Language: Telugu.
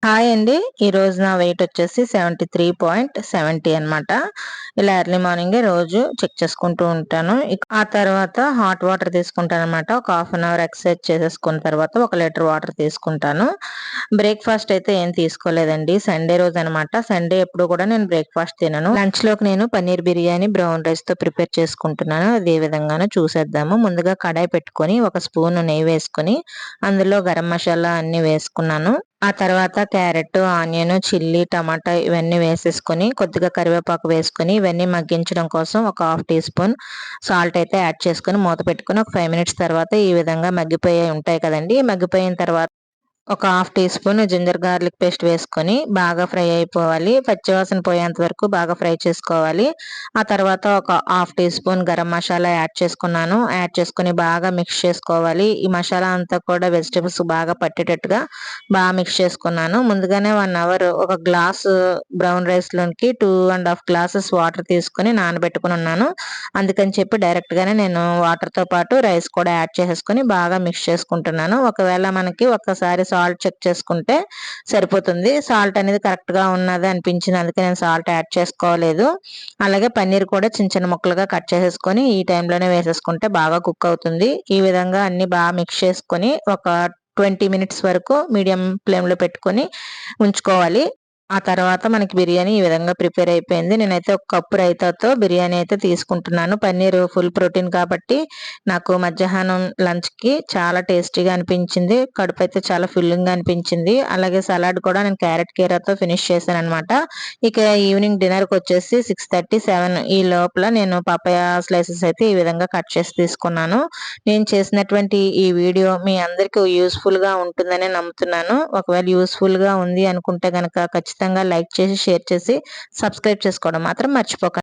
హాయ్ అండి. ఈరోజు నా వెయిట్ వచ్చేసి 73.70 అనమాట. ఇలా ఎర్లీ మార్నింగే రోజు చెక్ చేసుకుంటూ ఉంటాను. ఆ తర్వాత హాట్ వాటర్ తీసుకుంటాననమాట. ఒక హాఫ్ అన్ అవర్ ఎక్సర్సైజ్ చేసేసుకున్న తర్వాత 1 లీటర్ వాటర్ తీసుకుంటాను. బ్రేక్‌ఫాస్ట్ అయితే ఏం తీసుకోలేదండి. సండే రోజనమాట. సండే ఎప్పుడు కూడా నేను బ్రేక్‌ఫాస్ట్ తినను. లంచ్‌లోకి నేను పన్నీర్ బిర్యానీ, బ్రౌన్ రైస్‌తో ప్రిపేర్ చేసుకుంటున్నాను. అది ఏ విధంగానో చూసేద్దాము. ముందుగా కడాయి పెట్టుకొని, ఒక స్పూన్ నెయ్యి వేసుకొని, అందులో గరం మసాలా అన్నీ వేసుకున్నాను. ఆ తర్వాత క్యారెట్, ఆనియన్, చిల్లీ, టమాటా ఇవన్నీ వేసేసుకొని కొద్దిగా కరివేపాకు వేసుకొని ఇవన్నీ మగ్గించడం కోసం ఒక హాఫ్ టీ స్పూన్ సాల్ట్ అయితే యాడ్ చేసుకొని మూత పెట్టుకొని ఒక 5 మినిట్స్ తర్వాత ఈ విధంగా మగ్గిపోయి ఉంటాయి కదండి. మగ్గిపోయిన తర్వాత ఒక half teaspoon ginger garlic paste వేసుకొని బాగా ఫ్రై అయిపోవాలి. పచ్చివాసన పోయేంత వరకు బాగా ఫ్రై చేసుకోవాలి. ఆ తర్వాత ఒక half teaspoon garam masala add చేసుకున్నాను. యాడ్ చేసుకొని బాగా మిక్స్ చేసుకోవాలి. ఈ మసాలా అంతా కూడా వెజిటబుల్స్ బాగా పట్టేటట్టుగా బాగా మిక్స్ చేసుకున్నాను. ముందుగానే 1 అవర్ ఒక గ్లాసు బ్రౌన్ రైస్‌లోకి 2 ½ గ్లాసెస్ వాటర్ తీసుకొని నానబెట్టుకొని ఉన్నాను. అందుకని చెప్పి డైరెక్ట్‌గానే నేను వాటర్‌తో పాటు రైస్ కూడా యాడ్ చేసేసుకొని బాగా మిక్స్ చేసుకుంటున్నాను. ఒకవేళ మనకి ఒక్కసారి సాల్ట్ చెక్ చేసుకుంటే సరిపోతుంది. సాల్ట్ అనేది కరెక్ట్‌గా ఉన్నది అనిపించింది. అందుకే నేను సాల్ట్ యాడ్ చేసుకోలేదు. అలాగే పన్నీర్ కూడా చిన్న చిన్న ముక్కలుగా కట్ చేసేసుకొని ఈ టైంలోనే వేసేసుకుంటే బాగా కుక్ అవుతుంది. ఈ విధంగా అన్నీ బాగా మిక్స్ చేసుకొని ఒక 20 మినిట్స్ వరకు మీడియం ఫ్లేమ్‌లో పెట్టుకొని ఉంచుకోవాలి. ఆ తర్వాత మనకి బిర్యానీ ఈ విధంగా ప్రిపేర్ అయిపోయింది. నేనైతే ఒక కప్పు రైతాతో బిర్యానీ అయితే తీసుకుంటున్నాను. పన్నీర్ ఫుల్ ప్రోటీన్ కాబట్టి నాకు మధ్యాహ్నం లంచ్‌కి చాలా టేస్టీగా అనిపించింది. కడుపైతే చాలా ఫిల్లింగ్‌గా అనిపించింది. అలాగే సలాడ్ కూడా నేను క్యారెట్ కీరాతో ఫినిష్ చేశాననమాట. ఇక ఈవినింగ్ డిన్నర్‌కొచ్చేసి 6:30, 7 ఈ లోపల నేను పపాయ స్లైసెస్ అయితే ఈ విధంగా కట్ చేసి తీసుకున్నాను. నేను చేసినటువంటి ఈ వీడియో మీ అందరికీ యూజ్‌ఫుల్‌గా ఉంటుందనే నమ్ముతున్నాను. ఒకవేళ యూజ్‌ఫుల్‌గా ఉంది అనుకుంటే గనక ఖచ్చితంగా లైక్ చేసి, షేర్ చేసి, సబ్స్క్రైబ్ చేసుకోవడం మాత్రం మర్చిపోకండి.